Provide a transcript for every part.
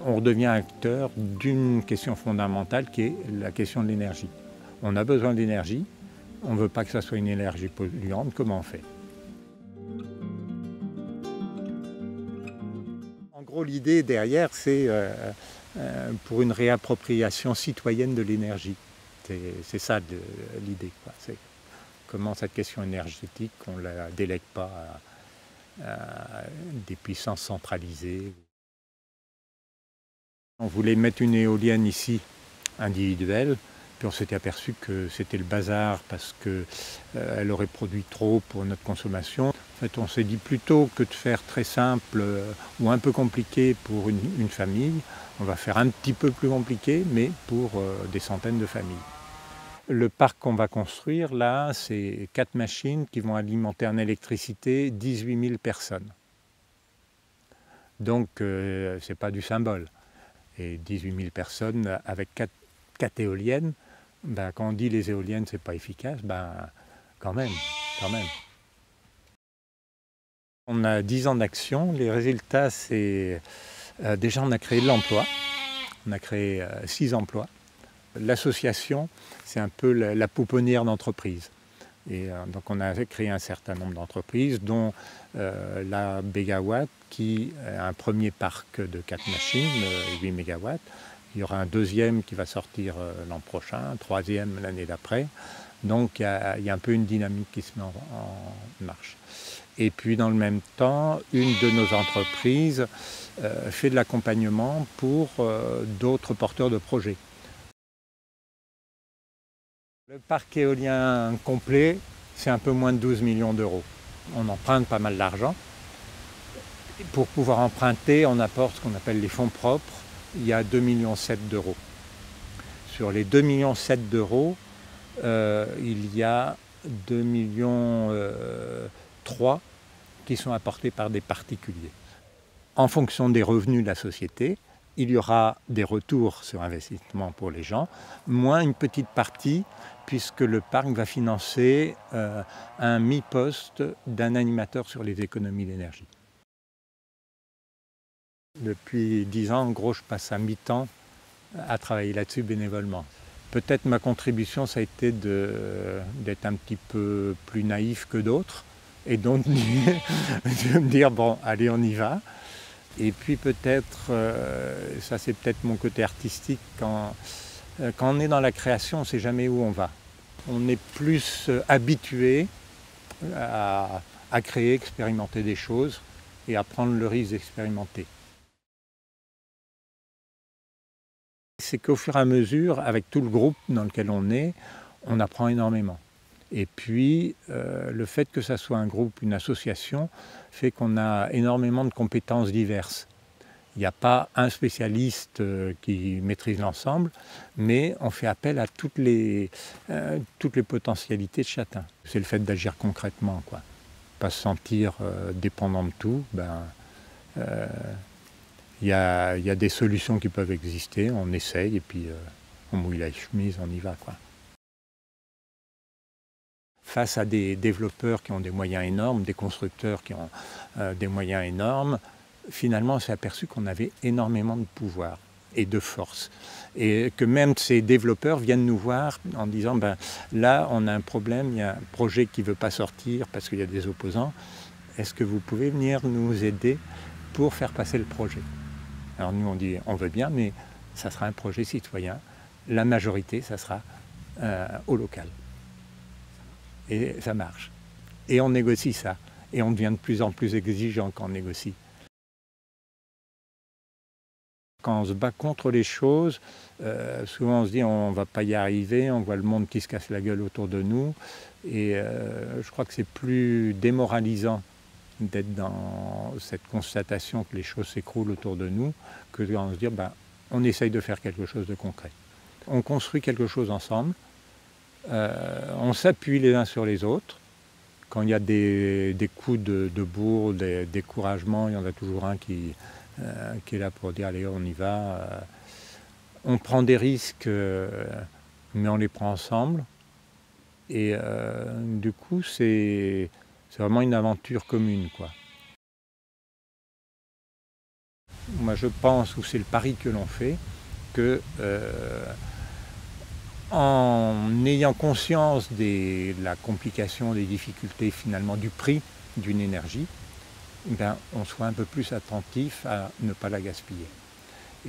on redevient acteur d'une question fondamentale qui est la question de l'énergie. On a besoin d'énergie, on ne veut pas que ça soit une énergie polluante, comment on fait? En gros, l'idée derrière, c'est pour une réappropriation citoyenne de l'énergie. C'est ça l'idée, quoi. C'est comment cette question énergétique, on ne la délègue pas à des puissances centralisées. On voulait mettre une éolienne ici, individuelle, puis on s'était aperçu que c'était le bazar parce qu'elle aurait produit trop pour notre consommation. En fait, on s'est dit plutôt que de faire très simple ou un peu compliqué pour une famille, on va faire un petit peu plus compliqué, mais pour des centaines de familles. Le parc qu'on va construire là, c'est 4 machines qui vont alimenter en électricité 18 000 personnes. Donc c'est pas du symbole. Et 18 000 personnes avec 4 éoliennes, ben, quand on dit les éoliennes c'est pas efficace, ben quand même. On a 10 ans d'action, les résultats c'est déjà on a créé de l'emploi, on a créé 6 emplois. L'association c'est un peu la pouponnière d'entreprise. Et donc on a créé un certain nombre d'entreprises, dont la Bégawatt, qui a un premier parc de 4 machines, 8 mégawatts. Il y aura un deuxième qui va sortir l'an prochain, un troisième l'année d'après. Donc il y a un peu une dynamique qui se met en marche. Et puis dans le même temps, une de nos entreprises fait de l'accompagnement pour d'autres porteurs de projets. Le parc éolien complet, c'est un peu moins de 12 millions d'euros. On emprunte pas mal d'argent. Pour pouvoir emprunter, on apporte ce qu'on appelle les fonds propres. Il y a 2,7 millions d'euros. Sur les 2,7 millions d'euros, il y a 2,3 millions qui sont apportés par des particuliers. En fonction des revenus de la société, il y aura des retours sur investissement pour les gens, moins une petite partie, puisque le parc va financer un mi-poste d'un animateur sur les économies d'énergie. Depuis 10 ans, en gros, je passe à mi-temps à travailler là-dessus bénévolement. Peut-être ma contribution, ça a été d'être un petit peu plus naïf que d'autres, et donc de me dire, bon, allez, on y va. Et puis peut-être, ça c'est peut-être mon côté artistique, quand on est dans la création, on ne sait jamais où on va. On est plus habitué à créer, expérimenter des choses et à prendre le risque d'expérimenter. C'est qu'au fur et à mesure, avec tout le groupe dans lequel on apprend énormément. Et puis, le fait que ça soit un groupe, une association, fait qu'on a énormément de compétences diverses. Il n'y a pas un spécialiste qui maîtrise l'ensemble, mais on fait appel à toutes les potentialités de chacun. C'est le fait d'agir concrètement, quoi. Pas se sentir dépendant de tout. Il y a des solutions qui peuvent exister, on essaye et puis on mouille la chemise, on y va, quoi. Face à des développeurs qui ont des moyens énormes, des constructeurs qui ont des moyens énormes, finalement on s'est aperçu qu'on avait énormément de pouvoir et de force. Et que même ces développeurs viennent nous voir en disant ben, là on a un problème, il y a un projet qui ne veut pas sortir parce qu'il y a des opposants, est-ce que vous pouvez venir nous aider pour faire passer le projet? Alors nous on dit on veut bien, mais ça sera un projet citoyen, la majorité ça sera au local. Et ça marche. Et on négocie ça. Et on devient de plus en plus exigeant quand on négocie. Quand on se bat contre les choses, souvent on se dit on ne va pas y arriver, on voit le monde qui se casse la gueule autour de nous. Et je crois que c'est plus démoralisant d'être dans cette constatation que les choses s'écroulent autour de nous que de se dire ben, on essaye de faire quelque chose de concret. On construit quelque chose ensemble. On s'appuie les uns sur les autres. Quand il y a des coups de bourre, des découragements, il y en a toujours un qui est là pour dire allez on y va. On prend des risques, mais on les prend ensemble. Et du coup c'est vraiment une aventure commune, quoi. moi je pense, ou c'est le pari que l'on fait, que en ayant conscience de la complication, des difficultés finalement du prix d'une énergie, ben, on soit un peu plus attentif à ne pas la gaspiller.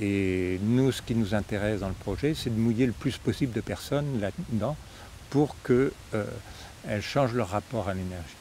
Et nous, ce qui nous intéresse dans le projet, c'est de mouiller le plus possible de personnes là-dedans pour qu'elles changent leur rapport à l'énergie.